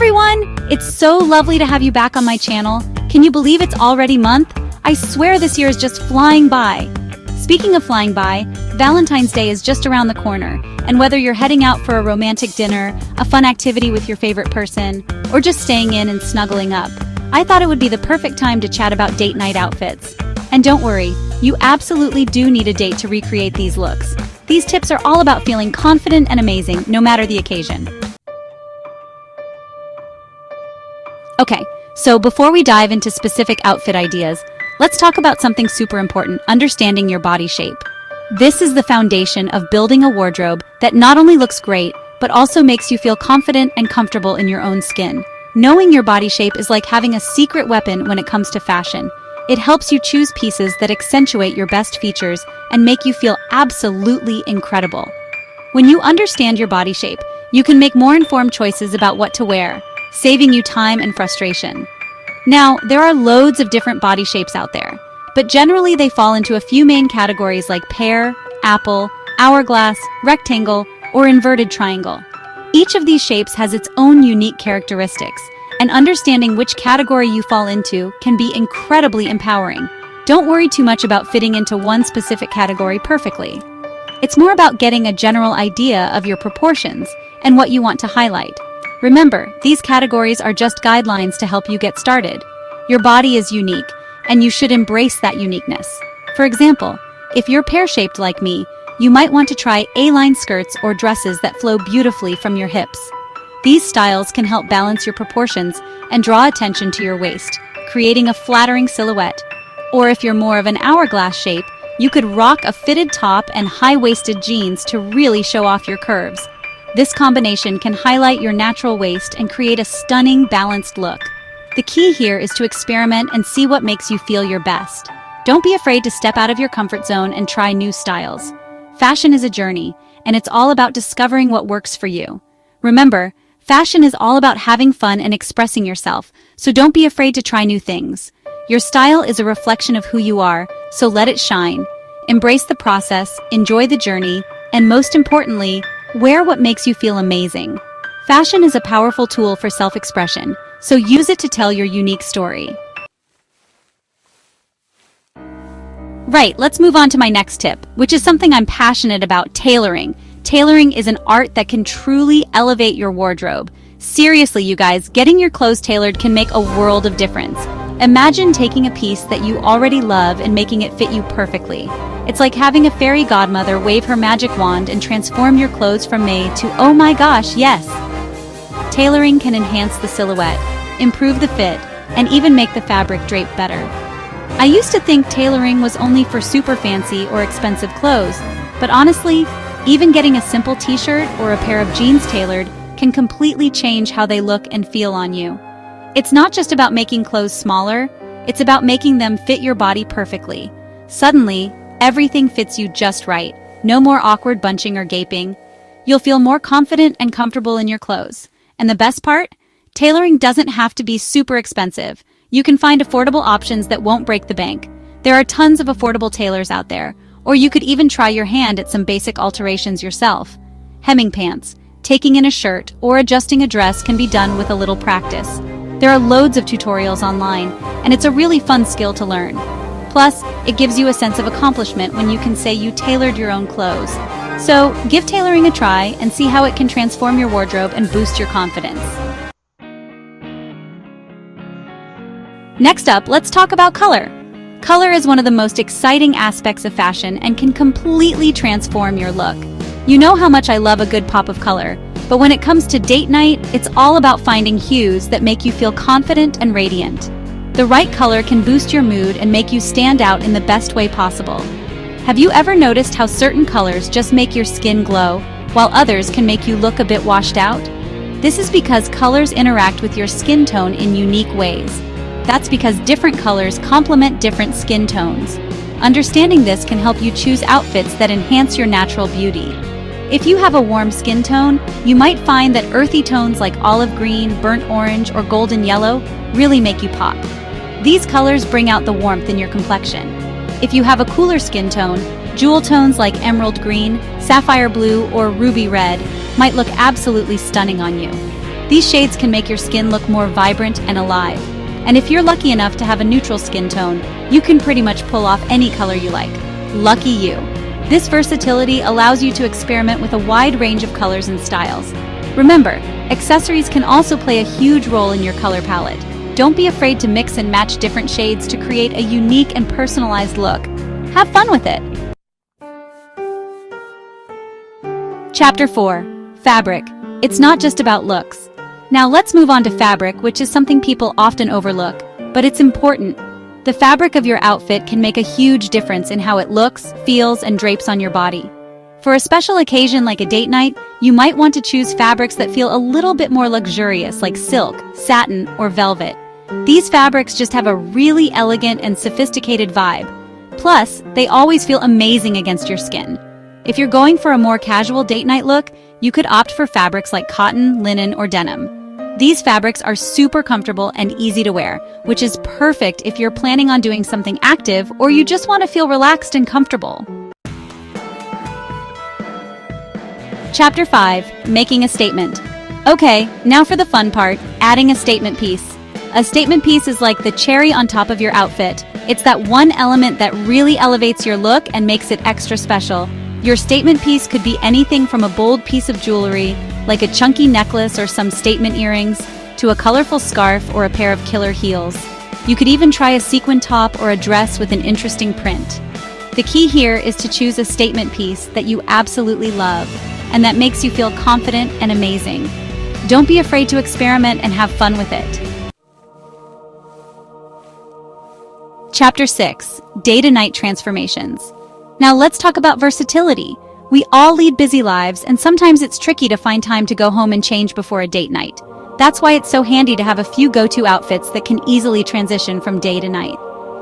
everyone! It's so lovely to have you back on my channel. Can you believe it's already month? I swear this year is just flying by. Speaking of flying by, Valentine's Day is just around the corner, and whether you're heading out for a romantic dinner, a fun activity with your favorite person, or just staying in and snuggling up, I thought it would be the perfect time to chat about date night outfits. And don't worry, you absolutely do need a date to recreate these looks. These tips are all about feeling confident and amazing, no matter the occasion. Okay, so before we dive into specific outfit ideas, let's talk about something super important: understanding your body shape. This is the foundation of building a wardrobe that not only looks great, but also makes you feel confident and comfortable in your own skin. Knowing your body shape is like having a secret weapon when it comes to fashion. It helps you choose pieces that accentuate your best features and make you feel absolutely incredible. When you understand your body shape, you can make more informed choices about what to wear, saving you time and frustration. Now, there are loads of different body shapes out there, but generally they fall into a few main categories like pear, apple, hourglass, rectangle, or inverted triangle. Each of these shapes has its own unique characteristics, and understanding which category you fall into can be incredibly empowering. Don't worry too much about fitting into one specific category perfectly. It's more about getting a general idea of your proportions and what you want to highlight. Remember, these categories are just guidelines to help you get started. Your body is unique, and you should embrace that uniqueness. For example, if you're pear-shaped like me, you might want to try A-line skirts or dresses that flow beautifully from your hips. These styles can help balance your proportions and draw attention to your waist, creating a flattering silhouette. Or if you're more of an hourglass shape, you could rock a fitted top and high-waisted jeans to really show off your curves. This combination can highlight your natural waist and create a stunning, balanced look. The key here is to experiment and see what makes you feel your best. Don't be afraid to step out of your comfort zone and try new styles. Fashion is a journey, and it's all about discovering what works for you. Remember, fashion is all about having fun and expressing yourself, so don't be afraid to try new things. Your style is a reflection of who you are, so let it shine. Embrace the process, enjoy the journey, and most importantly, wear what makes you feel amazing. Fashion is a powerful tool for self-expression, so use it to tell your unique story. Right, let's move on to my next tip, which is something I'm passionate about: tailoring. Tailoring is an art that can truly elevate your wardrobe. Seriously, you guys, getting your clothes tailored can make a world of difference. Imagine taking a piece that you already love and making it fit you perfectly. It's like having a fairy godmother wave her magic wand and transform your clothes from made to oh my gosh, yes! Tailoring can enhance the silhouette, improve the fit, and even make the fabric drape better. I used to think tailoring was only for super fancy or expensive clothes, but honestly, even getting a simple t-shirt or a pair of jeans tailored can completely change how they look and feel on you. It's not just about making clothes smaller, it's about making them fit your body perfectly. Suddenly, everything fits you just right. No more awkward bunching or gaping. You'll feel more confident and comfortable in your clothes. And the best part? Tailoring doesn't have to be super expensive. You can find affordable options that won't break the bank. There are tons of affordable tailors out there, or you could even try your hand at some basic alterations yourself. Hemming pants, taking in a shirt, or adjusting a dress can be done with a little practice. There are loads of tutorials online, and it's a really fun skill to learn. Plus, it gives you a sense of accomplishment when you can say you tailored your own clothes. So, give tailoring a try and see how it can transform your wardrobe and boost your confidence. Next up, let's talk about color. Color is one of the most exciting aspects of fashion and can completely transform your look. You know how much I love a good pop of color, but when it comes to date night, it's all about finding hues that make you feel confident and radiant. The right color can boost your mood and make you stand out in the best way possible. Have you ever noticed how certain colors just make your skin glow, while others can make you look a bit washed out? This is because colors interact with your skin tone in unique ways. That's because different colors complement different skin tones. Understanding this can help you choose outfits that enhance your natural beauty. If you have a warm skin tone, you might find that earthy tones like olive green, burnt orange, or golden yellow really make you pop. These colors bring out the warmth in your complexion. If you have a cooler skin tone, jewel tones like emerald green, sapphire blue, or ruby red might look absolutely stunning on you. These shades can make your skin look more vibrant and alive. And if you're lucky enough to have a neutral skin tone, you can pretty much pull off any color you like. Lucky you. This versatility allows you to experiment with a wide range of colors and styles. Remember, accessories can also play a huge role in your color palette. Don't be afraid to mix and match different shades to create a unique and personalized look. Have fun with it! Chapter 4. Fabric. It's not just about looks. Now let's move on to fabric, which is something people often overlook, but it's important. The fabric of your outfit can make a huge difference in how it looks, feels, and drapes on your body. For a special occasion like a date night, you might want to choose fabrics that feel a little bit more luxurious, like silk, satin, or velvet. These fabrics just have a really elegant and sophisticated vibe. Plus, they always feel amazing against your skin. If you're going for a more casual date night look, you could opt for fabrics like cotton, linen, or denim. These fabrics are super comfortable and easy to wear, which is perfect if you're planning on doing something active or you just want to feel relaxed and comfortable. Chapter 5. Making a statement. Okay, now for the fun part, adding a statement piece. A statement piece is like the cherry on top of your outfit. It's that one element that really elevates your look and makes it extra special. Your statement piece could be anything from a bold piece of jewelry, like a chunky necklace or some statement earrings, to a colorful scarf or a pair of killer heels. You could even try a sequin top or a dress with an interesting print. The key here is to choose a statement piece that you absolutely love and that makes you feel confident and amazing. Don't be afraid to experiment and have fun with it. Chapter 6. Day-to-night transformations. Now let's talk about versatility. We all lead busy lives, and sometimes it's tricky to find time to go home and change before a date night. That's why it's so handy to have a few go-to outfits that can easily transition from day to night.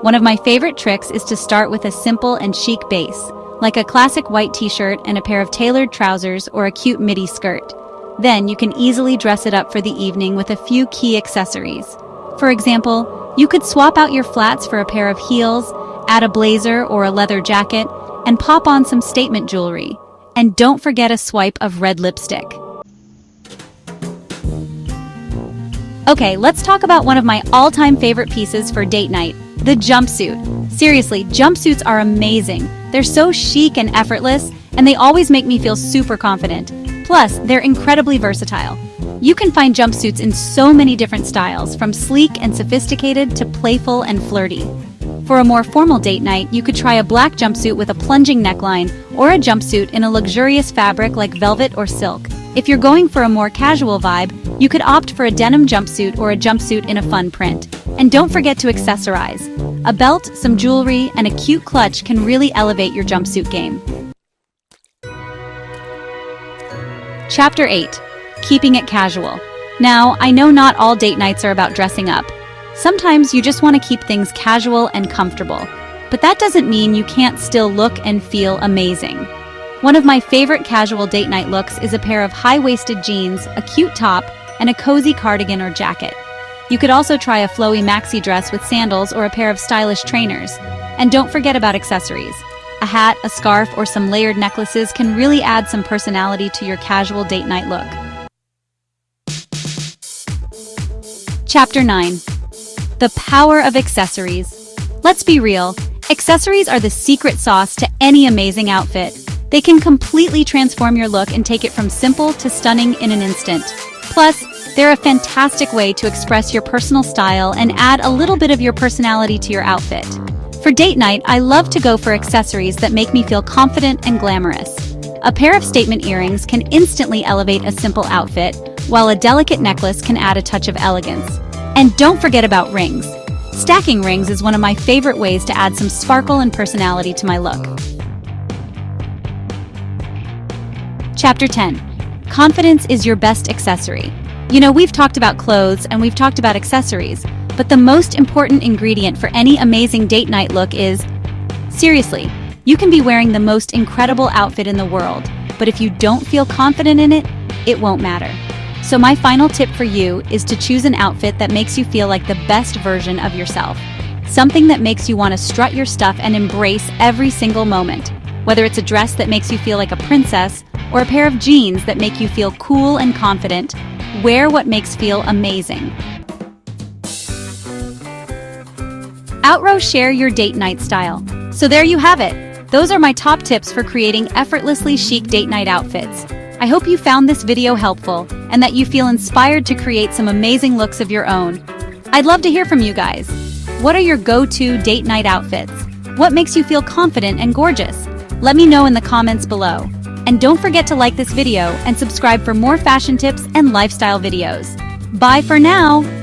One of my favorite tricks is to start with a simple and chic base, like a classic white t-shirt and a pair of tailored trousers or a cute midi skirt. Then you can easily dress it up for the evening with a few key accessories. For example, you could swap out your flats for a pair of heels, add a blazer or a leather jacket, and pop on some statement jewelry. And don't forget a swipe of red lipstick. Okay, let's talk about one of my all-time favorite pieces for date night, the jumpsuit. Seriously, jumpsuits are amazing. They're so chic and effortless, and they always make me feel super confident. Plus, they're incredibly versatile. You can find jumpsuits in so many different styles, from sleek and sophisticated to playful and flirty. For a more formal date night, you could try a black jumpsuit with a plunging neckline or a jumpsuit in a luxurious fabric like velvet or silk. If you're going for a more casual vibe, you could opt for a denim jumpsuit or a jumpsuit in a fun print. And don't forget to accessorize. A belt, some jewelry, and a cute clutch can really elevate your jumpsuit game. Chapter 8. Keeping it casual. Now, I know not all date nights are about dressing up. Sometimes you just want to keep things casual and comfortable, but that doesn't mean you can't still look and feel amazing. One of my favorite casual date night looks is a pair of high-waisted jeans, a cute top, and a cozy cardigan or jacket. You could also try a flowy maxi dress with sandals or a pair of stylish trainers. And don't forget about accessories. A hat, a scarf, or some layered necklaces can really add some personality to your casual date night look. Chapter 9. The power of accessories. Let's be real, accessories are the secret sauce to any amazing outfit. They can completely transform your look and take it from simple to stunning in an instant. Plus, they're a fantastic way to express your personal style and add a little bit of your personality to your outfit. For date night, I love to go for accessories that make me feel confident and glamorous. A pair of statement earrings can instantly elevate a simple outfit, while a delicate necklace can add a touch of elegance. And don't forget about rings. Stacking rings is one of my favorite ways to add some sparkle and personality to my look. Chapter 10. Confidence is your best accessory. You know, we've talked about clothes and we've talked about accessories, but the most important ingredient for any amazing date night look is... Seriously, you can be wearing the most incredible outfit in the world, but if you don't feel confident in it, it won't matter. So my final tip for you is to choose an outfit that makes you feel like the best version of yourself. Something that makes you want to strut your stuff and embrace every single moment. Whether it's a dress that makes you feel like a princess, or a pair of jeans that make you feel cool and confident, Wear what makes feel amazing. Outrow share your date night style. So there you have it. Those are my top tips for creating effortlessly chic date night outfits. I hope you found this video helpful and that you feel inspired to create some amazing looks of your own. I'd love to hear from you guys. What are your go-to date night outfits? What makes you feel confident and gorgeous? Let me know in the comments below. And don't forget to like this video and subscribe for more fashion tips and lifestyle videos. Bye for now!